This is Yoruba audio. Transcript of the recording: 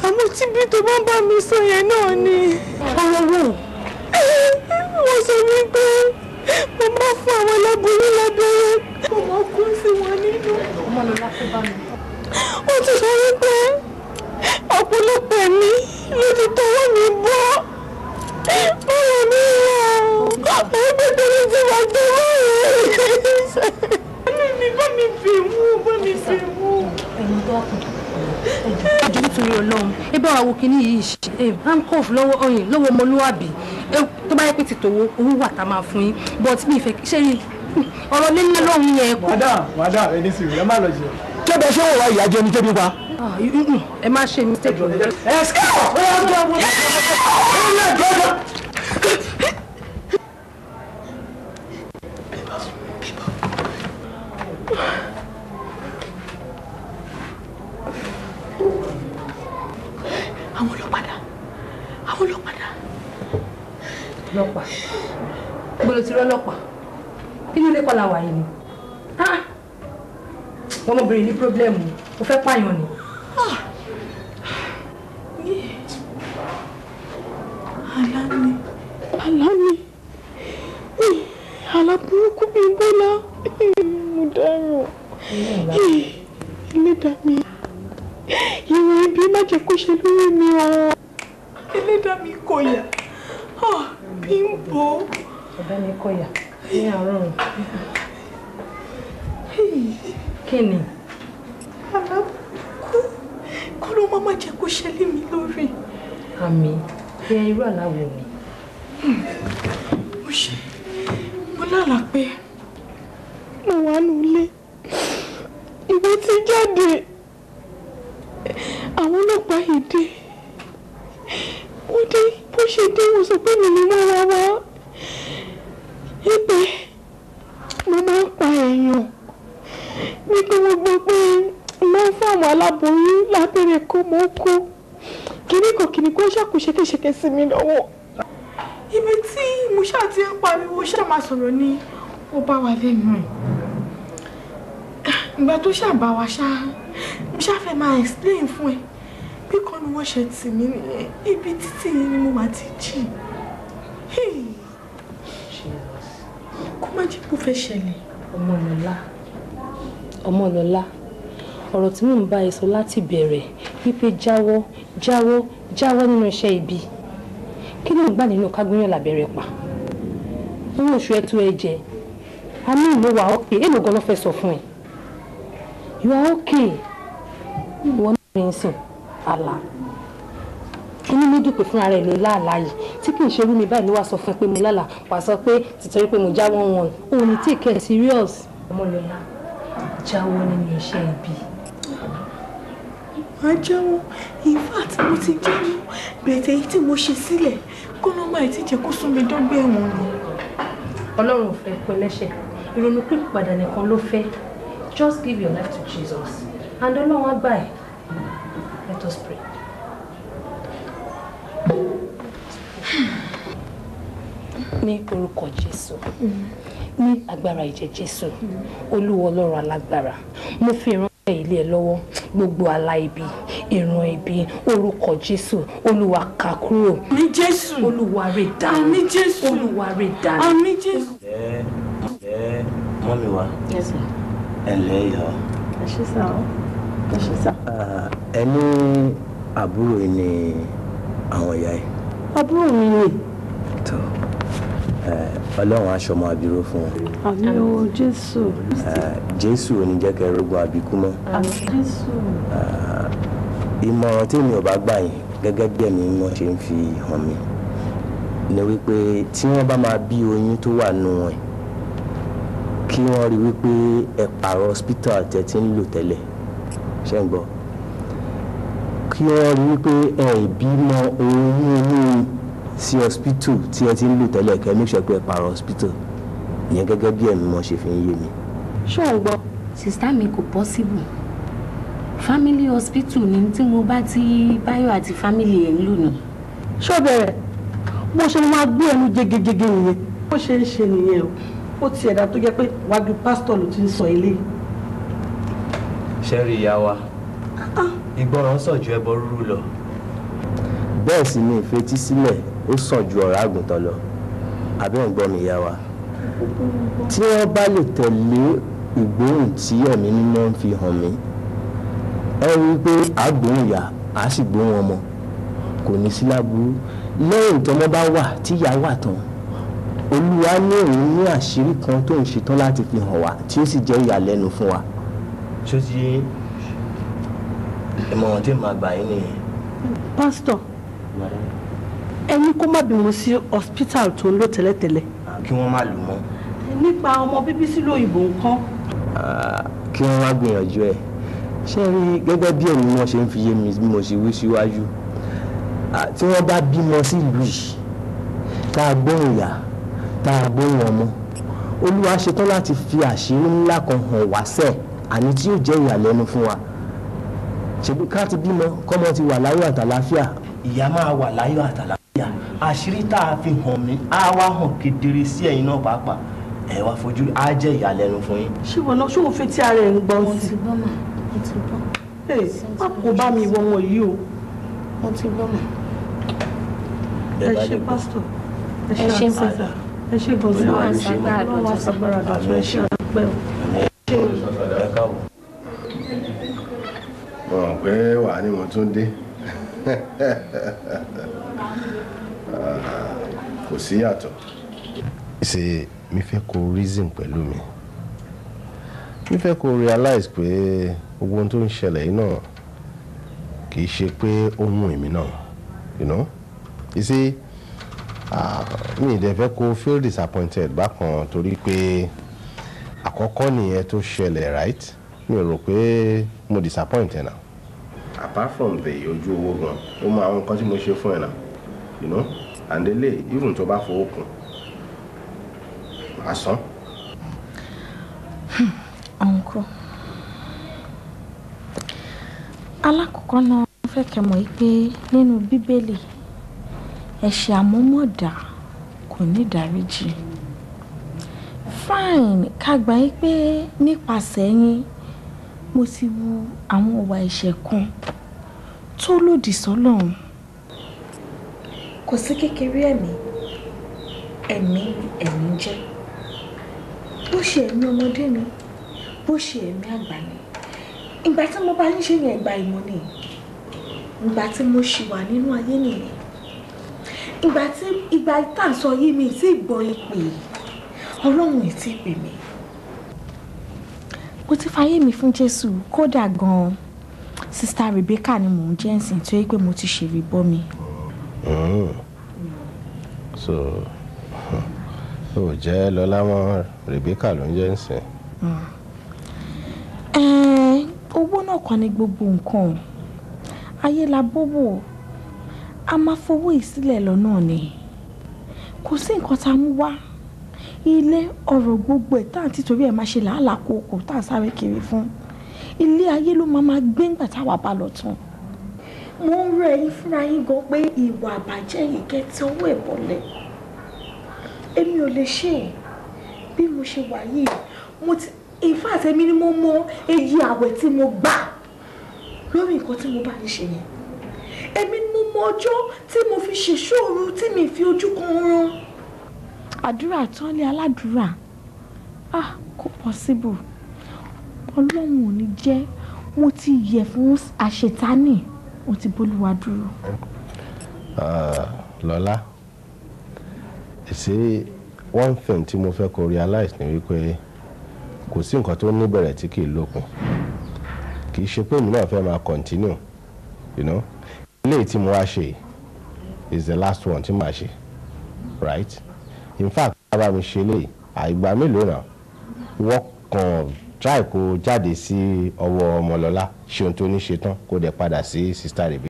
àmọ́ tí bí tó bá mi sọ yẹn náà ni. ọ̀rọ̀ wo? wọ́n sọ wípé mo máa fún àwọn aláboyún lábẹ́rẹ́ mo máa kú sí wọn nínú. ọmọ lọ láti bá mi. wọ́n ti sọ wípé ọ̀pọ̀lọpọ̀ ẹ̀mí ló ti tọwọ́ mi bọ́. ọ̀rọ̀ mi rà ẹgbẹ́ tó ní ti wà tó wọ́n rẹ̀. bá mi fi mú. ẹ̀yin tó kù ẹjọ́ nítorí Ọlọ́run ẹ bá wa wo kíní yìí ṣe handcuff lọ́wọ́ ọyìn lọ́wọ́ ọmọlúwàbí tó bá yẹ pé ti tòwó owó wà tá máa fún yín but mi ìfẹ́ ṣe rí ọ̀rọ̀ lẹ́yìn lọ́hùn yẹn kù. madam ẹni sì rí ẹ má lọ jẹ. ṣé bẹ ṣé wò wá ìyá jẹ ní tẹ́bí pa. ẹ má ṣe mistake. ẹ ṣe ọlọ́pàá gbọ́dọ̀ ti rí ọlọ́pàá kí ló dé kọ́ la wà yìí ni wọ́n mọ̀bìnrin ní pírọ́blẹ́mù ó fẹ́ pààyàn ni. àlá burúkú bí n bọ́lá mo dárò ẹlẹ́dàá mi ìwọ̀n ibi má jẹ́ kó ṣe lórí mi o ẹlẹ́dàá mi kò yà. Bímbọ́. Ọ̀dá mi kọ̀yà ní àárọ̀ rẹ̀. Kí ni? Alábùkù kọ́ ló má jẹ́ kó ṣẹlẹ̀ mi lórí. Àmì bí irú aláwọ̀ mi. Mo lálàá pé mo wà nílé. Ìwé ti jáde. Àwọn ọlọ́pàá yìí dé. Ó dé bó ṣe dé wọ́n sọ pé mi ni wọ́n wá ibẹ̀ mo máa ń pa èèyàn nígbà wọ́n gbọ́ pé máa ń fún àwọn aláboyún lábẹ́rẹ́ kó mọ́ kó kíní kó ṣàkóṣekéṣeké sí mi lọ́wọ́. Ibi tí mo ṣáà ti ń pariwo ṣáà máa sọ̀rọ̀ ni ó bá wa lẹ́nu ẹ̀. Ìgbà tó ṣàbá wa mo ṣáà máa explain fún ẹ. Bí kan ni wọ́n ṣe tì mí nìyẹn, ibi títì yìí ni mo wà ti jì. Kó má jẹ́ kó fẹ́ ṣẹlẹ̀. Ọmọlọ́lá, ọ̀rọ̀ tí mò ń bá ẹ sọ láti bẹ̀rẹ̀ wípé jáwọ́ nínú iṣẹ́ ibi. Kí ló ń gbà nínú kágbóyàn lábẹ́rẹ́ pa? Owó oṣù ẹ tó ẹ jẹ. A ní ìlú wa ókè, èlò gan ló fẹ́ sọ fún ẹ. You are okay. Ìwọ náà rí ń sìn. Àlá inú mi dùn pé fúnra rẹ̀ ló láàlá yìí tí kì í ṣe irú mi báyìí ló wá sọ fún pé mo lálà wà sọ pé tìtorí pé mo jáwọ́ wọn òun ní tí kẹ́ ẹ̀ serious. Ọmọlọ́lá jáwọ́ nínú iṣẹ́ ibi. Màá jáwọ́ in fact mo ti jáwọ́ bẹ̀rẹ̀ èyí tí mo ṣe sílẹ̀ kó ló máa ti jẹ́ kó sún mi dọ́gbẹ́ ẹ̀wọ̀n ni. Ọlọ́run ò fẹ́ pé lẹ́ṣẹ̀ ìrònú pé ìpadà nìkan ló fẹ́. Just give your life to Jesus and Ọlọ́run á gbà ẹ́. Let us pray. Ní orúkọ Jésù, ní agbára ìjẹ Jésù, Olúwa Ọlọ́run alágbára, mo fi ìránṣẹ́ ilé ẹ lọ́wọ́, gbogbo àlá ibi, ìran ibi, orúkọ Jésù, Olúwa ká kúrò. Àmín Jésù. Olúwa rẹ̀ dànù. Àmín Jésù. Olúwa rẹ̀ dànù. Àmín Jésù. Mọ́mí wa. Yes sir. Ẹ ǹlẹ́ ìyá wa. Ẹ ṣé sà o. Ẹ ṣé sà. Ẹ ní àbúrò yìí ni àwọn ìyá yìí. Àbúrò mi ni. Tó Ọlọ́run aṣọ ọmọ àbíró fún wọn. Àmín o Jésù. Jésù ò ní jẹ́ kẹ́ rógun àbíkú mọ́. Àmín Jésù. Ìmọ̀ràn tí mi ò bá gbà yín gẹ́gẹ́ bí ẹ̀mí wọn ṣe ń fi hàn mí ni wípé tí wọ́n bá máa bí oyún tó wà nù wọn kí wọ́n rí wípé ẹ pààrọ̀ hospital tẹ́ tí ń lò tẹ́lẹ̀ ṣé ń gbọ́ kí wọ́n rí wípé ẹ ìbímọ oyún sí hospital tí ẹ ti ń lò tẹ́lẹ̀ kẹ́ make sure pé ẹ pààrọ̀ hospital ìyẹn gẹ́gẹ́ bí ẹ̀mí wọn ṣe fi ń yé mi. ṣé ò ń gbọ́. sista mi kò possible family hospital ni tí mo bá ti Báyọ̀ àti family ẹ̀ ń lò ní. ṣó bẹ̀rẹ̀ bó ṣe máa gbé ẹnu jẹgẹjẹgẹ nìyẹn bó ṣe ń ṣe nìyẹn o ó ti ẹ̀dá tó jẹ́ pé wájú pásítọ̀ ló ti ń sọ ilé. ṣẹ́rí ìyá wa ìgbọràn sàn ju ẹbọ rúrú lọ. bẹ́ẹ̀ sì ni ìfetísílẹ̀ ó sàn ju ọ̀rá àgùntàn lọ. àbẹ́ ń gbọ́ mi ìyá wa. tí wọ́n bá lè tẹ̀lé ìgbóhùn tí ẹ̀mí mímọ́ ń fi hàn mí, ẹ rí i pé àgbóhùn ìyá á sì gbóhùn ọmọ, kò ní sí láburú. lẹ́yìn tọ́mọ bá wà tí ìyá wà tán, Olúwa ní òun ní àṣírí kan tó ń ṣetán láti fi hàn wá tí ó sì jẹ́ ìyàlẹ́nu fún wa. ṣó ti ìmọ̀ràn tí màá gbà yín nìyẹn. pásítọ̀, ẹni kó má bímọ sí hospital tó ń lò tẹ́lẹ̀tẹ́lẹ̀. kí wọ́n má lù mọ́. nípa ọmọ bíbí sílùú òyìnbó nǹkan. kí wọ́n wá gbìyànjú ẹ̀. ṣé rí gẹ́gẹ́ bí ẹ̀mí wọn ṣe ń fi yé mi bí mo ṣe wí síwájú, tí wọ́n bá bímọ sí ìlú yìí tá a gbóhùn ìyá tá a gbóhùn ọmọ, Olúwa ṣetán láti fi àṣírí ńlá kan hàn wá sẹ́ẹ̀, àní tí yóò jẹ́ ìyàlẹ́nu fún wa. ṣebí ká ti bímọ kọ́mọ ti wà láyọ̀ àtàláfíà, ìyá máa wà láyọ̀ àtàláfíà. àṣírí tá a fi hàn mí á wá hàn kedere sí ẹ̀yin náà pàápàá, ẹ wá fojú rí, á jẹ́ ìyàlẹ́nu fún yín. ṣé wọn náà ṣé òun fetí ara ẹ̀ ń gbọ́ mo sí ti gbọ́ mà, mo ti gbọ́. má kó bá mi wọ wọn yìí o. mo ti gbọ́ mà. ẹ ṣé pásítọ̀, ẹ ṣé ṣé àṣà, ẹ ṣé gọ̀ọ́sì, Ọlọ́run ṣàgbára Ọlọ́run dọ̀tun. ṣàgbára dọ̀tun, ẹ ṣé àpẹ́ o. ẹ káwọ́. mo mọ̀ pé wà ní mo tún dé. kò sí yàtọ̀. ṣe mi fẹ́ kó reason pẹ̀lú mi. mi fẹ́ kó realize pé gbogbo ohun tó ń ṣẹlẹ̀ yìí náà kì í ṣe pé ó mú èmi náà, you know. You see, mi ìdẹ̀ fẹ́ kó feel disappointed bákan torí pé àkọ́kọ́ nìyẹn tó ṣẹlẹ̀, right? mi ò rò pé mo disappoint ẹ náà. apart from the ojú owó gan, ó mọ àwọn nǹkan tí mo ṣe fún ẹ náà, you know, and ele even tó bá fowó kún àsán. Uncle, alákọ̀ọ́kọ́ náà fẹ́ kẹ́ mọ̀ pé nínú Bíbélì ẹ̀ṣẹ̀ àmúmọ̀dá kò ní ìdáríjì. Fine, ká gbà yín pé nípasẹ̀ yín mo ti wu àwọn ìwà ẹ̀ṣẹ̀ kan tó lòdì sọ́lọ́run. Kò sí kékeré ẹ̀mí jẹ́. Bó ṣe ẹ̀mí ọmọdé ni, bó ṣe ẹ̀mí àgbà ni. Ìgbà tí mo bá yín ṣe yẹn ìgbà ìmọ̀ ni. Ìgbà tí mo ṣì wà nínú ayé nìyẹn. Ìgbà tá à ń sọ yìí mi tí gbọ́ ìpè Ọlọ́run ì tí pè mí. Mo ti fayé mi fún Jésù, kódà gan-an Sister Rebecca ni mò ń jẹ́ ǹsìn tó yẹ pé mo ti ṣèrè bọ́ mi. So ó jẹ́ lọ́lá mọ́ Rebecca ló ń jẹ́ ǹsìn. Owó náà kọ́ ni gbogbo nǹkan, ayé la bówó, a máa fowó ìsílẹ̀ lọ́nà ni. Kò sí nǹkan tá a mú wá, ilé ọ̀rọ̀ gbogbo ẹ̀ tá à ń títorí ẹ̀ máa ṣe làálàá kòkò tá à sáré kiri fún. Ilé ayé ló máa gbé ńgbà táwa bá lọ tán. Mo ń rọ ẹ̀yin fúnra yín gan pé ìwà àbàjẹ́ yìí kẹ́ tí ọwọ́ ẹ̀ bọ̀lẹ̀. Èmi ò lè ṣe é bí mo ṣe wà yìí. In fact, èmi ni mo mọ èyí àwẹ̀ tí mo gbà lórí nǹkan tí mo bá ń ṣe yẹn. Èmi ni mo mọ ọjọ́ tí mo fi ṣèṣòro tí mi fi ojú kan rán. Àdúrà tán lé aládùúrà. Kò possible. Ọlọ́run ò ní jẹ́ mo ti yẹ̀ fún àṣetánì, mo ti bólúwa dúró. Lọ́lá, ṣé one thing tí mo fẹ́ kó realize ni wípé kò sí nǹkan tó níbẹ̀rẹ̀ tí kì í lópin. Kì í ṣe pé èmi náà fẹ́ máa continue, you know. Eléyìí tí mo wá ṣe is the last one tí màá ṣe, right? In fact, bàbá mi ṣe léyìí àìgbà mélòó náà wọ́n kàn try kó jáde sí ọwọ́ Ọmọlọ́lá, ṣe ohun tó ní ṣe tán kó dẹ̀ padà sí Sister Rebecca.